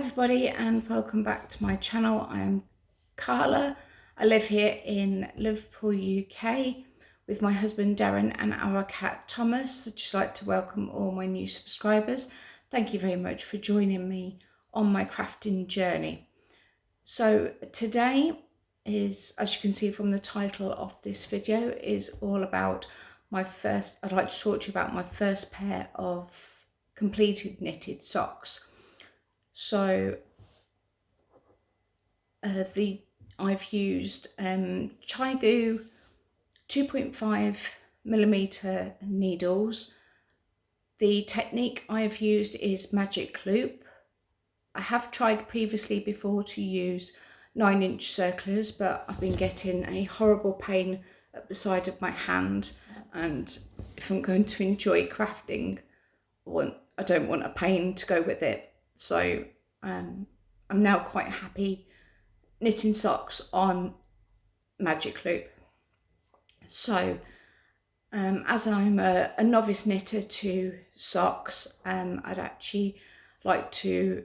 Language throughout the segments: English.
everybody and welcome back to my channel. I am Carla. I live here in Liverpool, UK with my husband Darren and our cat Thomas. I'd just like to welcome all my new subscribers. Thank you very much for joining me on my crafting journey. So today is, as you can see from the title of this video, is all about I'd like to talk to you about my first pair of completed knitted socks. So I've used Chigu 2.5mm needles. The technique I've used is magic loop. I have tried previously before to use 9-inch circulars, but I've been getting a horrible pain at the side of my hand, and if I'm going to enjoy crafting, I don't want a pain to go with it. So I'm now quite happy knitting socks on magic loop. So as I'm a novice knitter to socks, I'd actually like to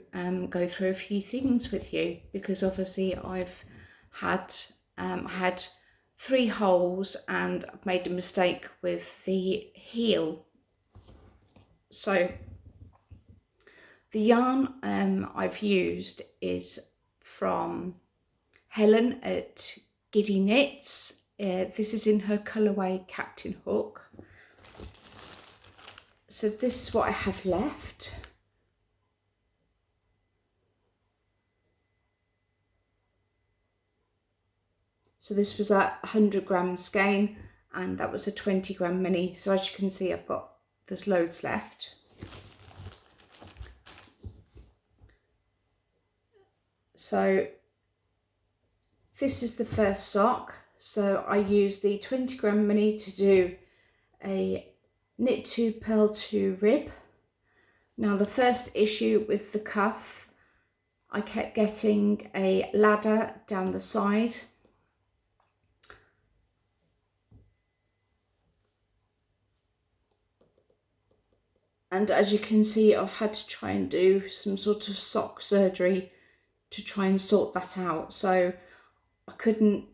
go through a few things with you, because obviously I've had had 3 holes and I've made a mistake with the heel. So the yarn I've used is from Helen at Giddy Knits. This is in her colourway Captain Hook. So this is what I have left. So this was a 100g skein and that was a 20g mini. So as you can see, there's loads left. So this is the first sock. So I used the 20g mini to do a knit 2 purl 2 rib. Now the first issue with the cuff, I kept getting a ladder down the side. And as you can see, I've had to try and do some sort of sock surgery to try and sort that out. So I couldn't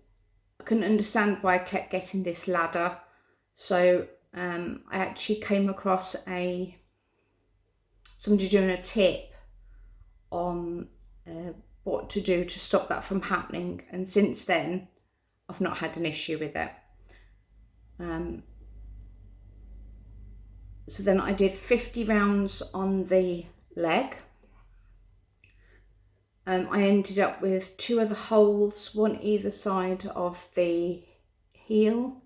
understand why I kept getting this ladder. So I actually came across somebody doing a tip on what to do to stop that from happening, and since then I've not had an issue with it. So then I did 50 rounds on the leg. I ended up with 2 other holes, one either side of the heel.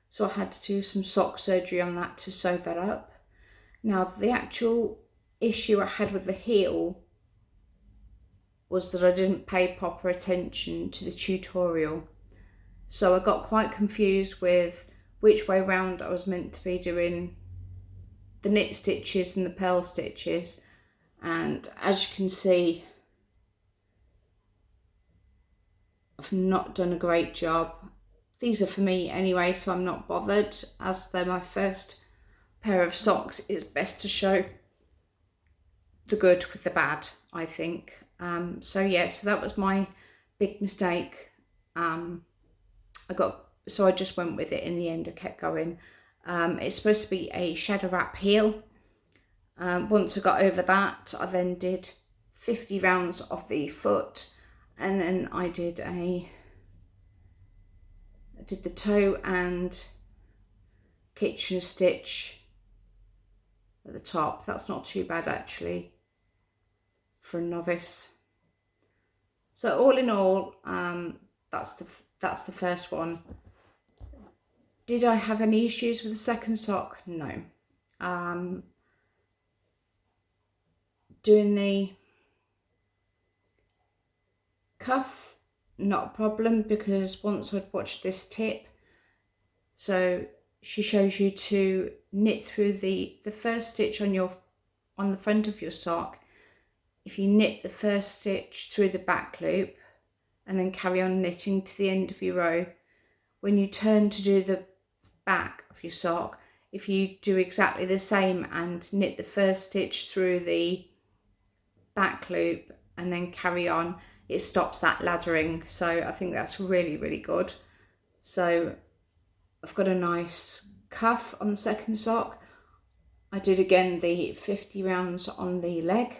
So I had to do some sock surgery on that to sew that up. Now the actual issue I had with the heel was that I didn't pay proper attention to the tutorial. So I got quite confused with which way round I was meant to be doing the knit stitches and the purl stitches. And as you can see, I've not done a great job. These are for me anyway, so I'm not bothered. As they're my first pair of socks, it's best to show the good with the bad, I think. So yeah, so that was my big mistake. So I just went with it in the end. I kept going. It's supposed to be a shadow wrap heel. Once I got over that, I then did 50 rounds of the foot, and then I did the toe and kitchen stitch at the top. That's not too bad actually for a novice. So all in all, that's the first one. Did I have any issues with the second sock? No. Doing the cuff, not a problem, because once I'd watched this tip, so she shows you to knit through the first stitch on the front of your sock. If you knit the first stitch through the back loop and then carry on knitting to the end of your row, when you turn to do the back of your sock, if you do exactly the same and knit the first stitch through the back loop and then carry on, it stops that laddering. So I think that's really, really good. So I've got a nice cuff on the second sock. I did again the 50 rounds on the leg,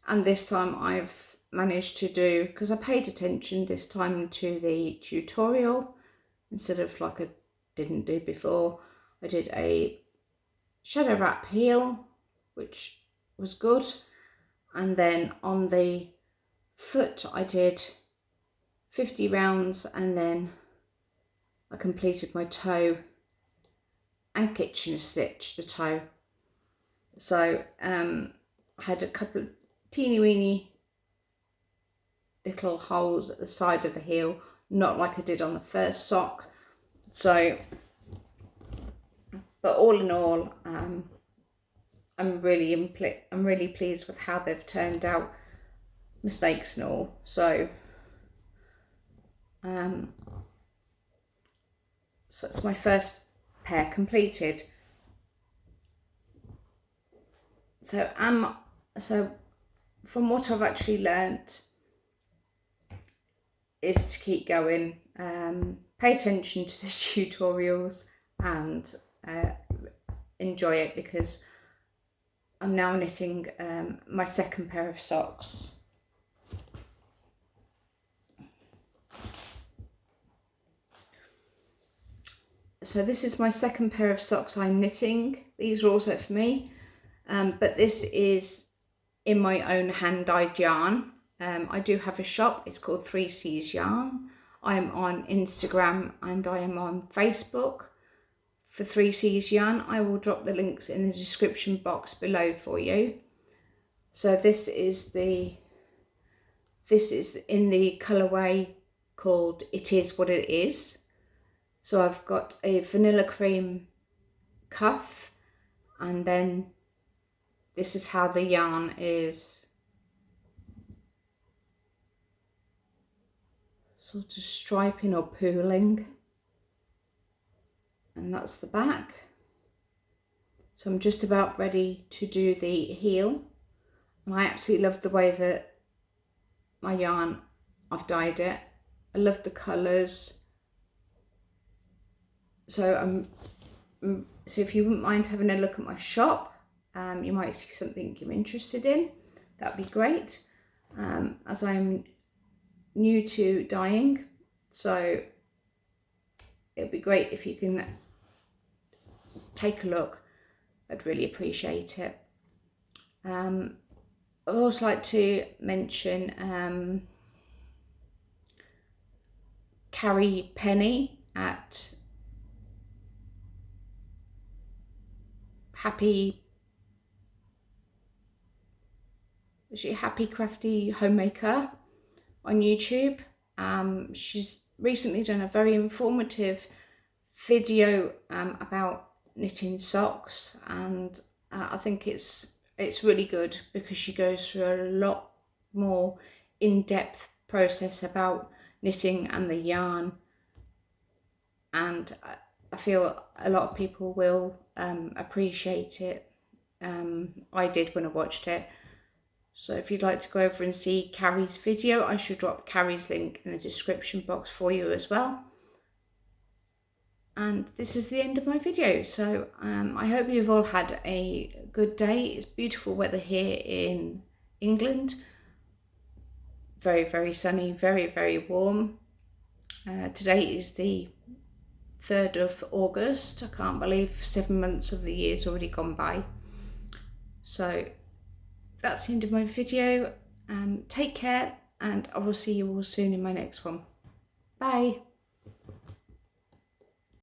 and this time I've managed to do, because I paid attention this time to the tutorial instead of like I didn't do before, I did a shadow wrap heel, which was good, and then on the foot I did 50 rounds, and then I completed my toe and kitchen stitch the toe. So I had a couple of teeny weeny little holes at the side of the heel, not like I did on the first sock. So, but all in all, I'm really pleased with how they've turned out, mistakes and all. So, so it's my first pair completed. So from what I've actually learnt is to keep going, pay attention to the tutorials and enjoy it, because I'm now knitting my second pair of socks. So this is my second pair of socks I'm knitting. These are also for me, but this is in my own hand-dyed yarn. I do have a shop, it's called 3C's Yarn. I'm on Instagram and I am on Facebook for 3C's Yarn. I will drop the links in the description box below for you. So this is in the colourway called It Is What It Is. So I've got a vanilla cream cuff, and then this is how the yarn is sort of striping or pooling, and that's the back. So I'm just about ready to do the heel, and I absolutely love the way that my yarn, I've dyed it. I love the colours. So so if you wouldn't mind having a look at my shop, you might see something you're interested in. That'd be great. As I'm new to dyeing, so it'd be great if you can take a look. I'd really appreciate it. I'd also like to mention Carrie Penny at Happy Crafty Homemaker on YouTube. She's recently done a very informative video about knitting socks, and I think it's really good because she goes through a lot more in-depth process about knitting and the yarn, and I feel a lot of people will appreciate it. I did when I watched it. So if you'd like to go over and see Carrie's video, I should drop Carrie's link in the description box for you as well. And this is the end of my video. So I hope you've all had a good day. It's beautiful weather here in England. Very, very sunny, very, very warm. Today is the 3rd of August. I can't believe 7 months of the year's already gone by. So that's the end of my video. Take care, and I will see you all soon in my next one. Bye.